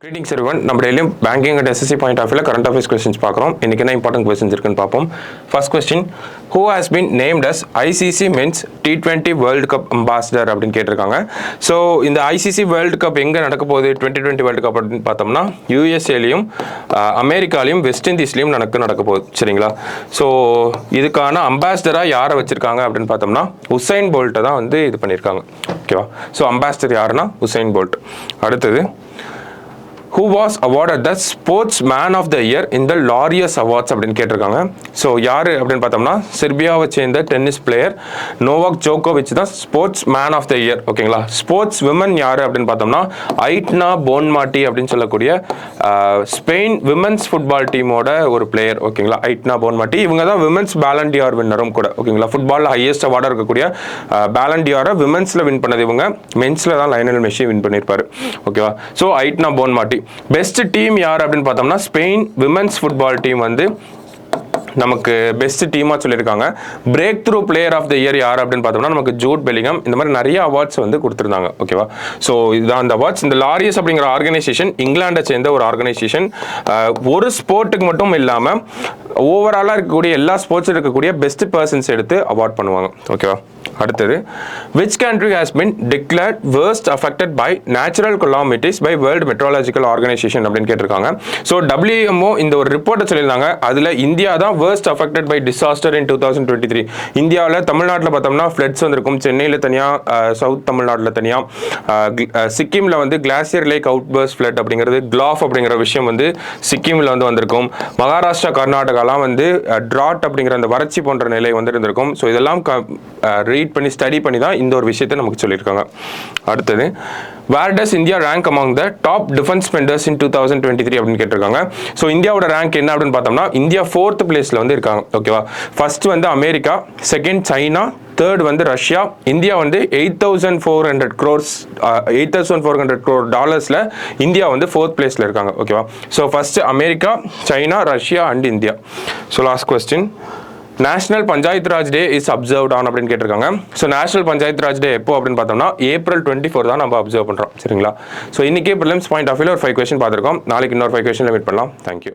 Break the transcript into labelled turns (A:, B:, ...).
A: Greetings everyone. நம்ம டெய்லியும் banking and SSC point of வியூல கரண்ட் அஃபேர்ஸ் கொஸ்டின்ஸ் பார்க்குறோம். இன்னைக்கு என்ன இம்பார்ட்டன்ட் கொஸ்டின்ஸ் இருக்குன்னு பார்ப்போம். First question, who has been named as ICC men's T20 world cup ambassador அப்படின்னு கேட்டிருக்காங்க. ஸோ இந்த ஐசிசி வேர்ல்டு கப் எங்கே நடக்க போகுது 2020 வேர்ல்டு கப் அப்படின்னு பார்த்தோம்னா யூஎஸ்ஏலையும் அமெரிக்காலையும் வெஸ்ட் இண்டீஸ்லையும் நடக்க போகுது. சரிங்களா? ஸோ இதுக்கான அம்பாசிடராக யாரை வச்சிருக்காங்க அப்படின்னு பார்த்தோம்னா உசைன் போல்ட்டை தான் வந்து இது பண்ணியிருக்காங்க. ஓகேவா? ஸோ அம்பாசிடர் யாருன்னா உசைன் போல்ட். அடுத்தது, who was awarded the sports man of the year in the Laureus awards அப்படின்னு கேட்டிருக்காங்க. ஸோ யாரு அப்படின்னு பார்த்தோம்னா செர்பியாவை சேர்ந்த டென்னிஸ் பிளேயர் நோவாக் ஜோகோவிச் தான் sportsman of the year. ஓகேங்களா? ஸ்போர்ட்ஸ் விமன் யாரு அப்படின்னு பார்த்தோம்னா ஐட்னா போன்மாட்டி அப்படின்னு சொல்லக்கூடிய ஸ்பெயின் விமன்ஸ் ஃபுட்பால் டீமோட ஒரு பிளேயர். ஓகேங்களா? ஐட்னா போன்மாட்டி இவங்க தான் விமன்ஸ் பேலண்டியார் வின்னரும் கூட. ஓகேங்களா? ஃபுட்பாலில் ஹையஸ்ட் அவார்டாக இருக்கக்கூடிய பேலண்டியாரை விமன்ஸில் வின் பண்ணது இவங்க, மென்ஸில் தான் லயனல் மெஸ்ஸி வின் பண்ணியிருப்பாரு. ஓகேவா? ஸோ ஐட்னா போன்மாட்டி. பெஸ்ட் டீம் யார் அப்படின்னு பார்த்தோம்னா ஸ்பெயின் விமன்ஸ் ஃபுட்பால் டீம் வந்து நமக்கு பெஸ்ட் டீமாக சொல்லியிருக்காங்க. Breakthrough player of the year யார் அப்படின்னு பார்த்தோம்னா நமக்கு ஜூட் பெலிங்ஹாம். இந்த மாதிரி நிறைய அவார்ட்ஸ் வந்து கொடுத்துருந்தாங்க. ஓகேவா? ஸோ இதுதான் அந்த அவார்ட்ஸ். இந்த லாரியஸ் அப்படிங்கிற ஆர்கனைசேஷன் இங்கிலாண்டை சேர்ந்த ஒரு ஆர்கனைசேஷன். ஒரு ஸ்போர்ட்டுக்கு மட்டும் இல்லாமல் ஓவராலாக இருக்கக்கூடிய எல்லா ஸ்போர்ட்ஸ் இருக்கக்கூடிய பெஸ்ட் பர்சன்ஸ் எடுத்து அவார்ட் பண்ணுவாங்க. ஓகேவா? அடுத்தது, which country has been declared worst affected by natural calamities by World Meteorological Organization அப்படின்னு கேட்டிருக்காங்க. ஸோ WMO இந்த ஒரு ரிப்போர்ட்டை சொல்லியிருந்தாங்க. அதில் இந்தியா தான் worst affected by disaster in 2023. இந்தியாவில் தமிழ்நாட்டில் பார்த்தோம்னா ஃப்ளட்ஸ் வந்திருக்கும். சென்னையில் தனியாக, சவுத் தமிழ்நாட்டில் தனியாக, சிக்கிமில் வந்து glacier lake outburst flood அப்படிங்கிறது கிளாஃப் அப்படிங்கிற விஷயம் வந்து சிக்கிமில் வந்து வந்திருக்கும். மகாராஷ்டிரா கர்நாடகாலாம் வந்து ட்ராட் அப்படிங்கிற அந்த வறட்சி போன்ற நிலை வந்து இருந்திருக்கும். ஸோ இதெல்லாம் ரீட் பண்ணி ஸ்டடி பண்ணி தான் இந்த ஒரு விஷயத்தை நமக்கு சொல்லியிருக்காங்க. அடுத்தது, where does India rank among the top defense spenders in 2023 அப்படின்னு கேட்டிருக்காங்க. ஸோ இந்தியாவோட ரேங்க் என்ன அப்படின்னு பார்த்தோம்னா இந்தியா 4th பிளேஸ்ல வந்து இருக்காங்க. ஓகேவா? ஃபர்ஸ்ட் வந்து அமெரிக்கா, செகண்ட் சைனா, தேர்ட் வந்து ரஷ்யா. இந்தியா வந்து 8,400 crore டாலர்ஸ்ல இந்தியா வந்து 4th பிளேஸ்ல இருக்காங்க. ஓகேவா? So first America, China, Russia and India. So last question, national panchayat Raj day is observed on அப்படின்னு கேட்டிருக்காங்க. ஸோ நேஷனல் பஞ்சாயத்து ராஜ் டே எப்போ அப்படின்னு பார்த்தோம்னா April 24 தான் நம்ம அப்சர்வ் பண்ணுறோம். சரிங்களா? ஸோ இன்னைக்கே ப்ரிலிம்ஸ் பாயிண்ட் ஆஃப் வியூல ஒரு 5 கொஸ்டின் பார்த்துருக்கோம். நாளைக்கு இன்னொரு 5 கொஸ்டின்ல மீட் பண்ணலாம். தேங்க்யூ.